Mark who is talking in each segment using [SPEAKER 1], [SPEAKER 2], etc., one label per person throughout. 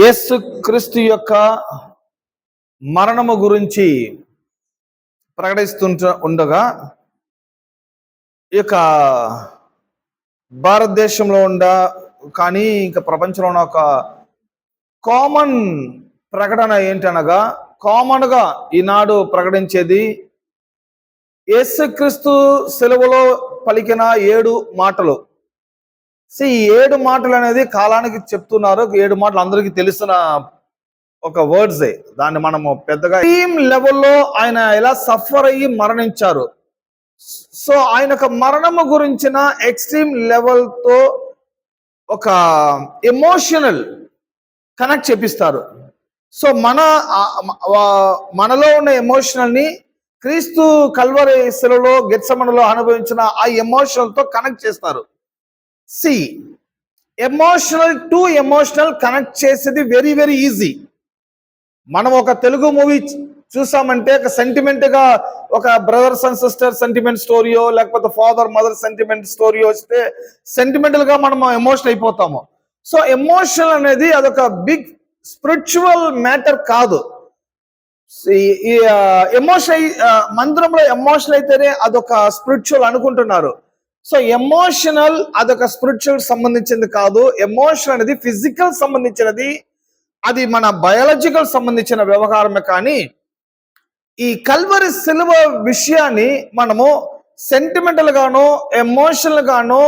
[SPEAKER 1] యేసుక్రీస్తు యొక్క మరణము గురించి ఉండగా ఈ యొక్క భారతదేశంలో కానీ ఇంకా ప్రపంచంలో ఉన్న ఒక కామన్ ప్రకటన ఏంటనగా, కామన్గా ఈనాడు ప్రకటించేది యేసుక్రీస్తు సెలవులో పలికిన 7 మాటలు. ఈ 7 మాటలు అనేది కాలానికి చెప్తున్నారు. 7 మాటలు అందరికీ తెలిసిన ఒక వర్డ్సే. దాన్ని మనము పెద్దగా ఎక్స్ట్రీమ్ లెవెల్లో ఆయన ఎలా సఫర్ అయ్యి మరణించారు. సో ఆయన యొక్క మరణము గురించిన ఎక్స్ట్రీమ్ లెవెల్తో ఒక ఎమోషనల్ కనెక్ట్ చేపిస్తారు. సో మనలో ఉన్న ఎమోషనల్ని క్రీస్తు కల్వరి శిలలో గెత్సెమనెలో అనుభవించిన ఆ ఎమోషనల్తో కనెక్ట్ చేస్తారు. ఎమోషనల్ టు ఎమోషనల్ కనెక్ట్ చేసేది వెరీ వెరీ ఈజీ. మనం ఒక తెలుగు మూవీ చూసామంటే ఒక సెంటిమెంట్గా, ఒక బ్రదర్స్ అండ్ సిస్టర్ సెంటిమెంట్ స్టోరీయో లేకపోతే ఫాదర్ మదర్ సెంటిమెంట్ స్టోరీయో వస్తే సెంటిమెంటల్గా మనం ఎమోషనల్ అయిపోతాము. సో ఎమోషనల్ అనేది అదొక బిగ్ స్పిరిచువల్ మ్యాటర్ కాదు. ఈ ఎమోషన్ మందిరంలో ఎమోషనల్ అయితేనే అదొక స్పిరిచువల్ అనుకుంటున్నారు. సో ఎమోషనల్ అదొక స్పిరిచువల్ సంబంధించింది కాదు. ఎమోషన్ అనేది ఫిజికల్ సంబంధించినది, అది మన బయాలజికల్ సంబంధించిన వ్యవహారమే. కానీ ఈ కల్వరి సిలువ విషయాన్ని మనము సెంటిమెంటల్ గానో ఎమోషనల్ గానో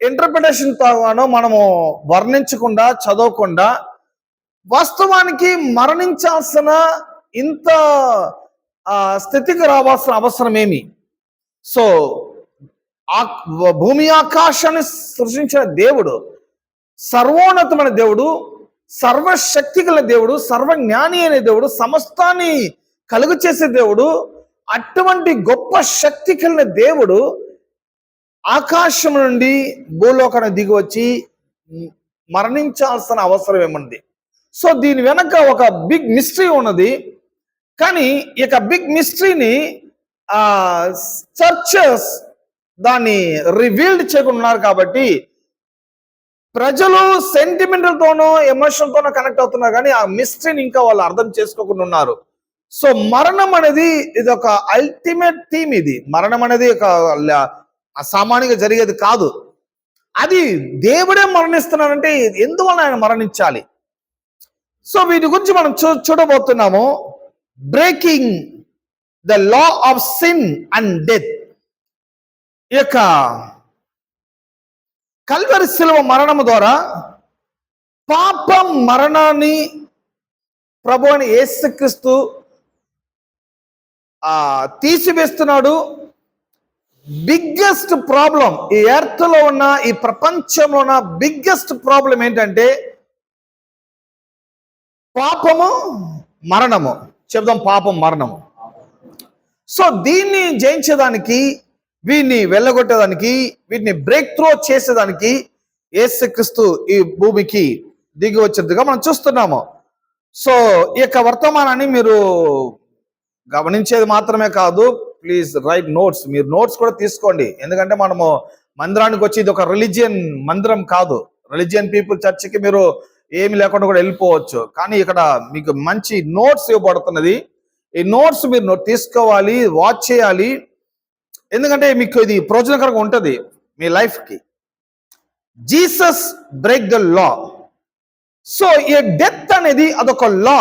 [SPEAKER 1] ఇంటర్ప్రిటేషన్తో గానో మనము వర్ణించకుండా చదవకుండా, వాస్తవానికి మరణించాల్సిన ఇంత స్థితికి రావాల్సిన అవసరం ఏమి? సో భూమి ఆకాశాన్ని సృష్టించిన దేవుడు, సర్వోన్నతమైన దేవుడు, సర్వశక్తి గల దేవుడు, సర్వజ్ఞాని అనే దేవుడు, సమస్తాన్ని కలుగు చేసే దేవుడు, అటువంటి గొప్ప శక్తి కలిగిన దేవుడు ఆకాశం నుండి భూలోకాన్ని దిగి వచ్చి మరణించాల్సిన అవసరం ఏముంది? సో దీని వెనక ఒక బిగ్ మిస్టరీ ఉన్నది. కానీ ఈ యొక్క బిగ్ మిస్టరీని చర్చెస్ దాన్ని రివీల్డ్ చేయకుండా ఉన్నారు. కాబట్టి ప్రజలు సెంటిమెంటల్తోనో ఎమోషన్తోనో కనెక్ట్ అవుతున్నారు, కానీ ఆ మిస్టరీని ఇంకా వాళ్ళు అర్థం చేసుకోకుండా ఉన్నారు. సో మరణం అనేది ఇది ఒక అల్టిమేట్ థీమ్. ఇది మరణం అనేది ఒక అసామాన్యంగా జరిగేది కాదు. అది దేవుడే మరణిస్తున్నారంటే ఎందువల్ల ఆయన మరణించాలి? సో వీటి గురించి మనం చూడబోతున్నాము. Breaking the law of sin and death. ఈ యొక్క కల్వరి శిలువ మరణము ద్వారా పాపం మరణాన్ని ప్రభు అని యేసుక్రీస్తు తీసివేస్తున్నాడు. బిగ్గెస్ట్ ప్రాబ్లం ఈ ఎర్త్ లో ఉన్న, ఈ ప్రపంచంలో ఉన్న బిగ్గెస్ట్ ప్రాబ్లం ఏంటంటే పాపము మరణము. చెప్దాం, పాపం మరణము. సో దీన్ని జయించేదానికి, వీటిని వెళ్ళగొట్టేదానికి, వీటిని బ్రేక్ త్రూ చేసేదానికి యేసుక్రీస్తు ఈ భూమికి దిగి వచ్చేట్టుగా మనం చూస్తున్నాము. సో ఈ యొక్క వర్తమానాన్ని మీరు గమనించేది మాత్రమే కాదు, ప్లీజ్ రైట్ నోట్స్. మీరు నోట్స్ కూడా తీసుకోండి. ఎందుకంటే మనము మందిరానికి వచ్చి ఇది ఒక రిలీజియన్ మందిరం కాదు. రిలీజియన్ పీపుల్ చర్చికి మీరు ఏమి లేకుండా కూడా వెళ్ళిపోవచ్చు. కానీ ఇక్కడ మీకు మంచి నోట్స్ ఇవ్వబడుతున్నది. ఈ నోట్స్ మీరు తీసుకోవాలి, వాచ్ చేయాలి. ఎందుకంటే మీకు ఇది ప్రయోజనకరంగా ఉంటుంది మీ లైఫ్కి. Jesus break the law. So ఈ డెత్ అనేది అదొక లా.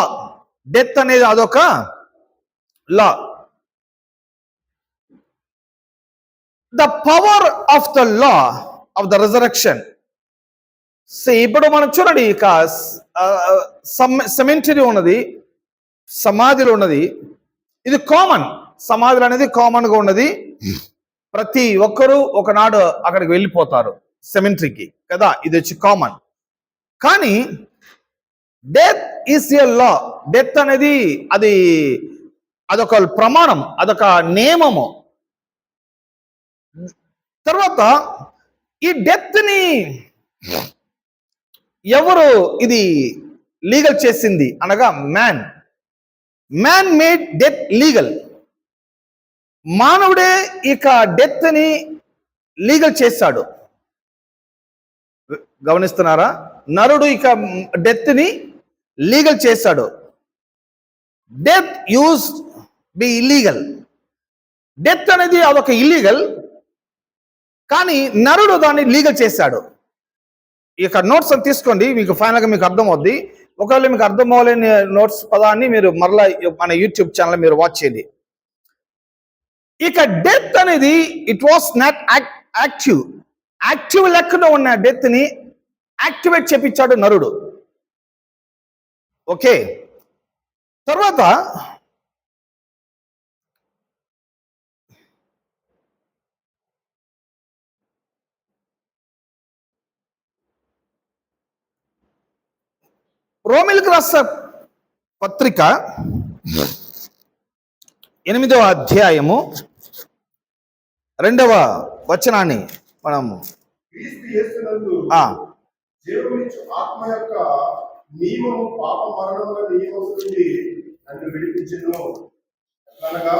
[SPEAKER 1] డెత్ అనేది అదొక law. The power of the law of the resurrection. So ఇప్పుడు మనం చూడండి, ఇక సెమెంటరీ ఉన్నది, సమాధిలో ఉన్నది. ఇది కామన్. సమాధులు అనేది కామన్గా ఉన్నది. ప్రతి ఒక్కరూ ఒకనాడు అక్కడికి వెళ్ళిపోతారు సెమెంటరీకి కదా, ఇది వచ్చి కామన్. కానీ death is a law. Death అనేది అదొక ప్రమాణం, అదొక నియమము. తర్వాత ఈ డెత్ని ఎవరు ఇది లీగల్ చేసింది అనగా మ్యాన్ మేడ్ డెత్ లీగల్. మానవుడే ఇక డెత్ని లీగల్ చేశాడు. గమనిస్తున్నారా? నరుడు ఇక డెత్ని లీగల్ చేశాడు. Death use be illegal. Death అనేది అదొక ఇల్లీగల్, కానీ నరుడు దాన్ని లీగల్ చేశాడు. ఇక నోట్స్ అని తీసుకోండి, మీకు ఫైనల్గా మీకు అర్థం అవుద్ది. ఒకవేళ మీకు అర్థం అవ్వలేని నోట్స్ పదాన్ని మీరు మరలా మన యూట్యూబ్ ఛానల్ మీరు వాచ్ చేయండి. ఇక డెత్ అనేది ఇట్ వాస్ నాట్ యాక్టివ్ లెక్కలో ఉన్న డెత్ ని యాక్టివేట్ చేపించాడు నరుడు. ఓకే, తర్వాత రోమిలకు రాసిన పత్రిక 8వ అధ్యాయము 2వ వచనాన్ని మనము
[SPEAKER 2] ఆత్మ యొక్క నియమము పాప మరణముల నియమము నుండి నన్ను విడిపించెను. అనగా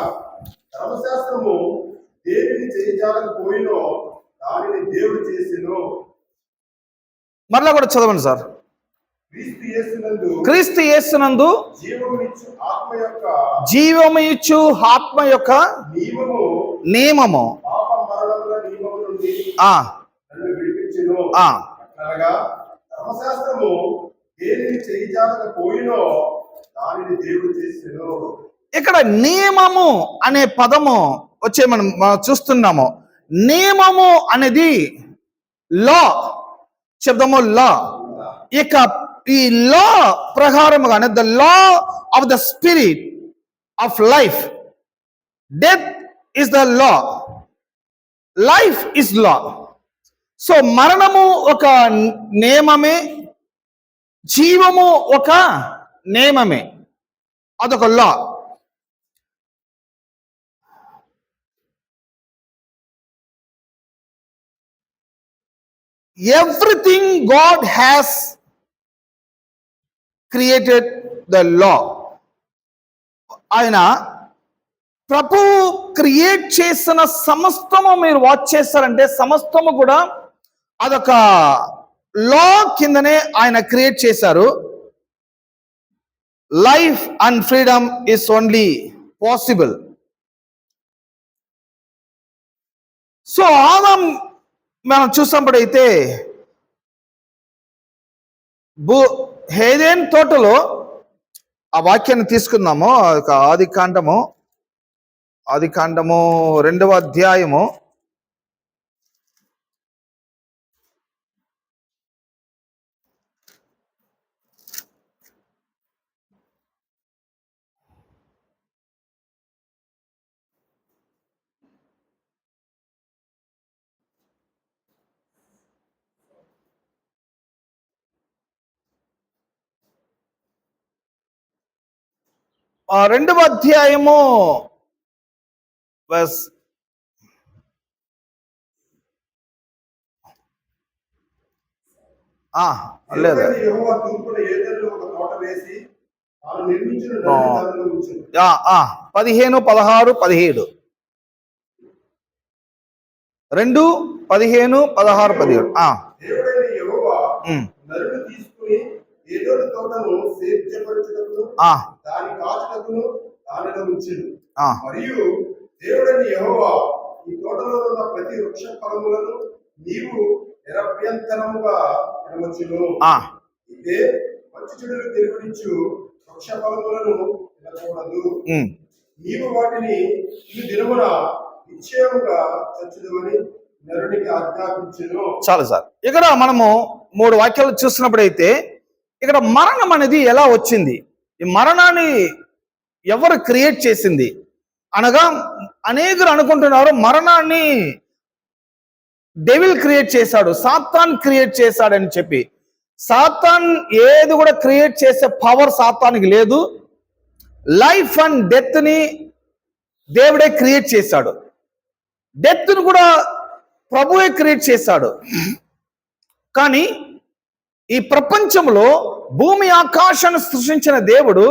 [SPEAKER 2] ధర్మశాస్త్రము దేనిని చేయజాలకపోయినో దానిని దేవుడు చేసెను.
[SPEAKER 1] మరలా కూడా చదవండి సార్. క్రీస్తు యేసునందు జీవము ఇచ్చు ఆత్మ యొక్క నియమము ఇక్కడ నియమము అనే పదము వచ్చే మనం చూస్తున్నాము. నియమము అనేది లా శబ్దము, లా. ఇక ఈ లా ప్రకారముగానే the law of the spirit of life, death is the law, life is law. So మరణము ఒక నియమమే, జీవము ఒక నియమమే, అదొక లా. Everything God has created the law. ఆయన ప్రభు క్రియేట్ చేసిన సమస్తము మీరు వాచ్ చేస్తారంటే సమస్తము కూడా అదొక లా కిందనే ఆయన క్రియేట్ చేశారు. Life and freedom is only possible. So Adam మనం చూసినప్పుడైతే ఏదెను తోటలో ఆ వాక్యాన్ని తీసుకుందాము. ఆది కాండము 2వ అధ్యాయము 2వ అధ్యాయము లేదు 15, 16, 17 2, 15, 16,
[SPEAKER 2] 17 మరియు దేవుడైన యెహోవా ఈ తోటలో ఉన్న ప్రతి వృక్ష ఫలములను నీవు నిరభ్యంతరముగా తినవచ్చును. ఇదే మంచి చెడులు తెలియనిచ్చు వృక్ష ఫలములను తినకూడదు. నీవు వాటిని ఈ దినమున నిశ్చయముగా చచ్చుదువని నరునికి ఆజ్ఞాపించెను.
[SPEAKER 1] చాలు సార్. ఇక్కడ మనము 3 వాక్యాలు చూసినప్పుడైతే ఇక్కడ మరణం అనేది ఎలా వచ్చింది, ఈ మరణాన్ని ఎవరు క్రియేట్ చేసింది అనగా అనేకులు అనుకుంటున్నారు మరణాన్ని డెవిల్ క్రియేట్ చేశాడు, సాతాన్ క్రియేట్ చేశాడని చెప్పి. సాతాన్ ఏది కూడా క్రియేట్ చేసే పవర్ సాతానికి లేదు. లైఫ్ అండ్ డెత్ ని దేవుడే క్రియేట్ చేశాడు. డెత్ ను కూడా ప్రభువే క్రియేట్ చేశాడు. కానీ ఈ ప్రపంచంలో భూమి ఆకాశాన్ని సృష్టించిన దేవుడు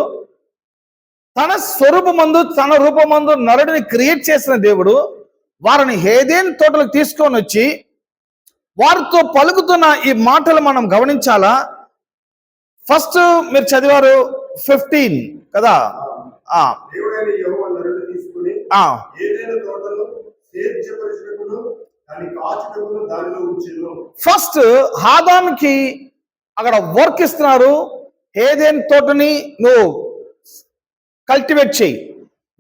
[SPEAKER 1] తన స్వరూపమందు తన రూపమందు నరుడిని క్రియేట్ చేసిన దేవుడు వారిని ఏదెను తోటలకు తీసుకొని వచ్చి వారితో పలుకుతున్న ఈ మాటలు మనం గమనించాలా. ఫస్ట్ మీరు చదివారు 15 కదా.
[SPEAKER 2] దేవుడైన యెహోవా నరుని తీసుకుని ఏదైనా తోటను సేద్యపరిచినప్పుడు దాని కాచుటకును దానిలో ఉంచెను.
[SPEAKER 1] ఫస్ట్ ఆదాముకి అక్కడ వర్క్ ఇస్తున్నారు. ఏదైనా తోటని నువ్వు కల్టివేట్ చేయి,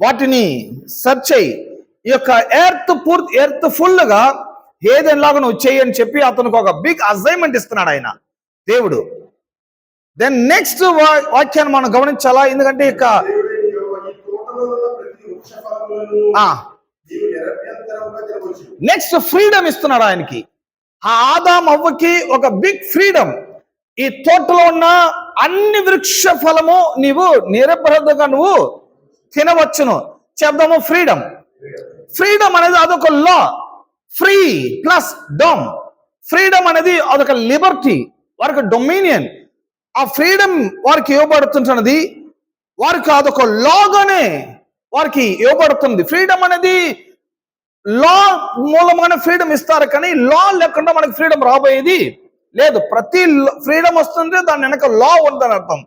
[SPEAKER 1] వాటిని సర్చ్ చేయి, ఈ యొక్క ఎర్త్ ఫుల్ గా ఏదైనాలాగా నువ్వు చెయ్యి అని చెప్పి అతనికి ఒక బిగ్ అసైన్మెంట్ ఇస్తున్నాడు ఆయన దేవుడు. దెన్ నెక్స్ట్ వాక్యాన్ని మనం గమనించాలా, ఎందుకంటే ఇక
[SPEAKER 2] దేవుడైన యెహోవా ఈ తోటలో ఉన్న ప్రతి వృక్ష ఫలములను నీవు నిరభ్యంతరముగా తినవచ్చు.
[SPEAKER 1] నెక్స్ట్ ఫ్రీడమ్ ఇస్తున్నాడు ఆయనకి. ఆ ఆదాం అవ్వకి ఒక బిగ్ ఫ్రీడమ్. ఈ తోటలో ఉన్న అన్ని వృక్ష ఫలము నీవు నిరభ్యంతరంగా నువ్వు తినవచ్చును. చెప్దాము ఫ్రీడమ్. ఫ్రీడమ్ అనేది అదొక లా. ఫ్రీ ప్లస్ డమ్. ఫ్రీడమ్ అనేది అదొక లిబర్టీ, వారికి డొమినియన్. ఆ ఫ్రీడమ్ వారికి ఇవ్వబడుతున్నది, వారికి అదొక లాగానే వారికి ఇవ్వబడుతుంది. ఫ్రీడమ్ అనేది లా మూలమైన ఫ్రీడమ్ ఇస్తారు, కానీ లా లేకుండా మనకి ఫ్రీడమ్ రాబోయేది లేదు. ప్రతి ఫ్రీడమ్ వస్తుంటే దాని వెనక లా ఉందని అర్థం.